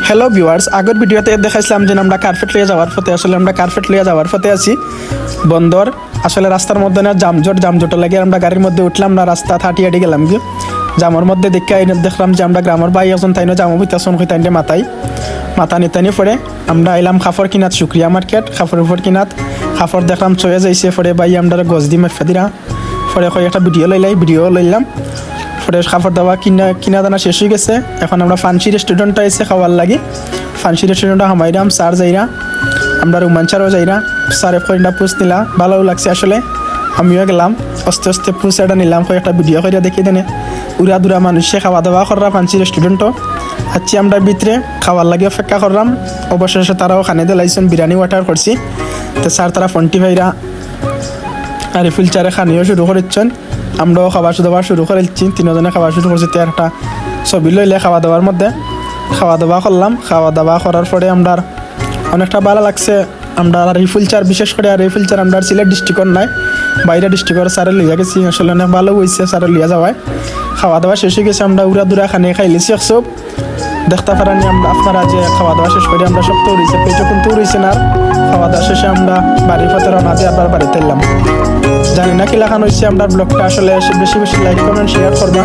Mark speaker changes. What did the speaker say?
Speaker 1: Hello viewers, আগের ভিডিওতে দেখাইছিলাম যে আমরা কার্পেট লিয়ে যাওয়ার পথে আসলে আমরা কার্পেট লিয়ে যাওয়ার পথে আছি বন্দর। আসলে রাস্তার মধ্যে না জামজট লাগে আমরা গাড়ির মধ্যে উঠলাম না, রাস্তা হাঁটি গেলাম গিয়ে জামর মধ্যে দেখলাম যে আমরা গ্রামের ভাই এখন তাই না জামো বিতাসন হইতাইনে মাথা নিতানি পরে আমরা আইলাম খাফর কিনাত শুক্রিয়া মার্কেট। খাফর উপর কিনাত খাফর দেখলাম চয়ে যাইছে পরে ভাই আমরা গজ দি মারফা দিরা পরে একটা ভিডিও লইলাম পরে খাবার দাওয়া কিনা দানা শেষ হয়ে গেছে। এখন আমরা ফান্সি রেস্টুরেন্টটা এসে খাওয়ার লাগি। ফান্সি রেস্টুরেন্টটা হামাইরাম স্যার যাইরা আমরা রুমান স্যারও যাইরা স্যারে কয়েকটা পুষ নিলা, ভালো লাগছে আসলে। আমিও গেলাম আস্তে পুষ এটা নিলাম, একটা ভিডিও করে দেখি দেনে উড়া দুরা মানুষে খাওয়া দাওয়া কররা ফান্সি রেস্টুরেন্টও আছি আমরা ভিতরে খাওয়ার লাগে অপেক্ষা করলাম। অবশেষে তারাও খানে দিলাইছেন, বিরিয়ানি অর্ডার করছি। তো স্যার তারা ফন্টি ভাইরা আর ফুলচারে খানিও শুরু করেছেন, আমরাও খাওয়া দাওয়া শুরু করেছি। তিনজনে খাওয়া শুরু করছি। তো একটা ছবি লইলে খাওয়া দাওয়ার মধ্যে খাওয়া দাওয়া করলাম। খাওয়া দাওয়া করার পরে আমরা অনেকটা ভালো লাগছে। আমরা আর এই ফুলচার বিশেষ করে আর এই ফুলচার আমরা সিলেট ডিস্ট্রিক্টর নাই, বাইরে ডিস্ট্রিক্টর স্যারে লিয়া গেছি। আসলে অনেক ভালো হয়েছে স্যারে লিয়া যাওয়ায়। খাওয়া দাওয়া শেষ হয়ে গেছে, আমরা উড়া দুরা খানে খাইলেছি সব দেখতে পারানি। আমরা আপনারা যে খাওয়া দাওয়া শেষ করে আমরা সব তো উড়েছে, পেজও কিন্তু উড়েছে না। খাওয়া দাওয়া শেষে আমরা বাড়ির পথে রওনা দিয়ে আবার বাড়িতে এলাম। জানি না কি লেখানো হয়েছে। আমরা ব্লগটা আসলে বেশি লাইক কমেন্ট শেয়ার করবা।